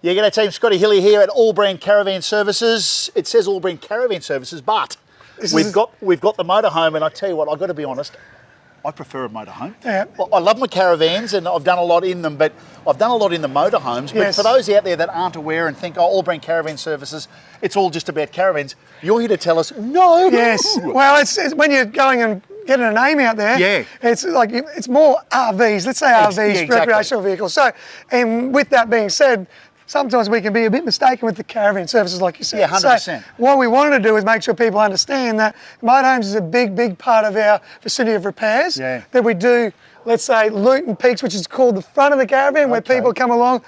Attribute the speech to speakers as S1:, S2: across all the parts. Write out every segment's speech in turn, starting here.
S1: Yeah, g'day team, Scotty Hillier here at AllBrand Caravan Services. It says AllBrand Caravan Services, but we've got the motorhome, and I tell you what, I've got to be honest, I prefer a motorhome.
S2: Yeah.
S1: I love my caravans and I've done a lot in them, but I've done a lot in the motorhomes. But
S2: Yes.
S1: for those out there that aren't aware and think, oh, AllBrand Caravan Services, it's all just about caravans, you're here to tell us, no.
S2: Yes. Well, it's when you're going and getting a name out there,
S1: Yeah.
S2: it's like, it's more RVs, let's say RVs,
S1: yeah, exactly.
S2: recreational vehicles. So, and with that being said, sometimes we can be a bit mistaken with the caravan services, like you said.
S1: Yeah, 100%.
S2: So what we wanted to do is make sure people understand that motorhomes is a big part of our facility of repairs.
S1: Yeah.
S2: That we do, let's say, loot and peaks, which is called the front of the caravan, where people come along,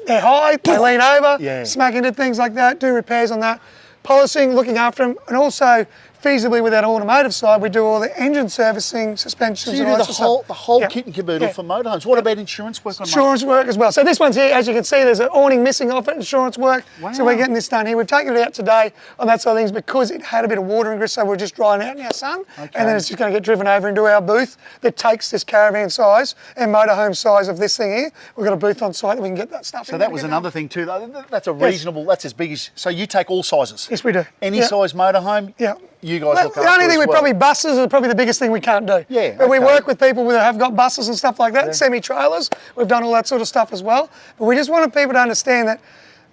S2: they're high, they lean over, smack into things like that, do repairs on that, polishing, looking after them, and also feasibly with that automotive side, we do all the engine servicing, suspensions,
S1: So you
S2: and all
S1: do
S2: that sort of
S1: the
S2: stuff.
S1: whole kit and caboodle for motorhomes. What about insurance work on
S2: Insurance work as well. So this one's here, as you can see, there's an awning missing off it, insurance work.
S1: Wow.
S2: So we're getting this done here. We've taken it out today on that side of things because it had a bit of water ingress, so we're just drying it out in our sun.
S1: Okay.
S2: And then it's just going to get driven over into our booth that takes this caravan size and motorhome size of this thing here. We've got a booth on site that we can get that stuff in.
S1: So that was another thing too. That's a reasonable, that's as big as, so you take all sizes?
S2: Yes, we do.
S1: Any size motorhome?
S2: Yeah.
S1: You guys look after.
S2: The only thing
S1: as well.
S2: probably buses are probably the biggest thing we can't do.
S1: Yeah,
S2: But we
S1: okay.
S2: work with people that have got buses and stuff like that, semi-trailers. We've done all that sort of stuff as well. But we just wanted people to understand that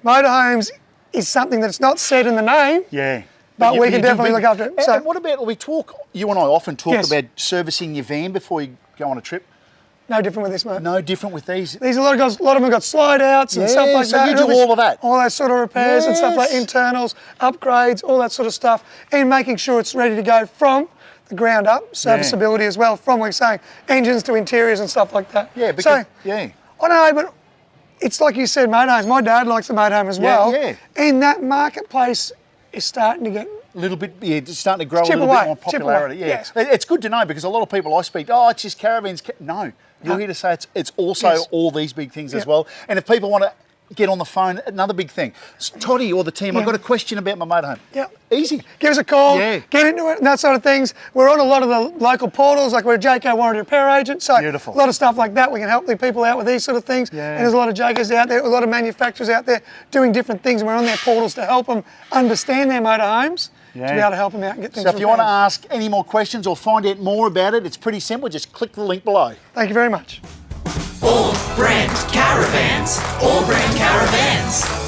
S2: motorhomes is something that's not said in the name.
S1: Yeah.
S2: But we
S1: you
S2: can
S1: do
S2: definitely look after it.
S1: And
S2: So
S1: what about, you and I often talk
S2: Yes.
S1: about servicing your van before you go on a trip.
S2: no different with this, mate.
S1: No different with these.
S2: These a lot of them have got slide outs and stuff like
S1: so
S2: that.
S1: you do all of that?
S2: All those sort of repairs and stuff like
S1: Yes.
S2: internals, upgrades, all that sort of stuff, and making sure it's ready to go from the ground up, serviceability as well, from, we're saying, engines to interiors and stuff like that.
S1: Yeah, because,
S2: I don't know, but it's like you said, motorhomes. My dad likes the motorhome as well.
S1: Yeah.
S2: And that marketplace is starting to get
S1: A little bit, it's starting to grow a
S2: Chip
S1: little
S2: away,
S1: bit more
S2: chip
S1: popularity.
S2: away,
S1: Yeah,
S2: yes.
S1: It's good to know because a lot of people I speak, oh, it's just caravans. No, you're here to say it's also all these big things as well. And if people want to get on the phone, another big thing, Toddy or the team, I've got a question about my motorhome.
S2: Yeah.
S1: Easy.
S2: Give us a call,
S1: Yeah.
S2: get into it, and that sort of things. We're on a lot of the local portals, like we're a JK warranty repair agent, so
S1: Beautiful.
S2: a lot of stuff like that. We can help the people out with these sort of things.
S1: Yeah.
S2: And there's a lot of JKs out there, a lot of manufacturers out there doing different things, and we're on their portals to help them understand their motorhomes, to be able to help them out and get things
S1: So if you want to
S2: repaired.
S1: ask any more questions or find out more about it, it's pretty simple. Just click the link below.
S2: Thank you very much.
S3: AllBrand Caravans. AllBrand Caravans.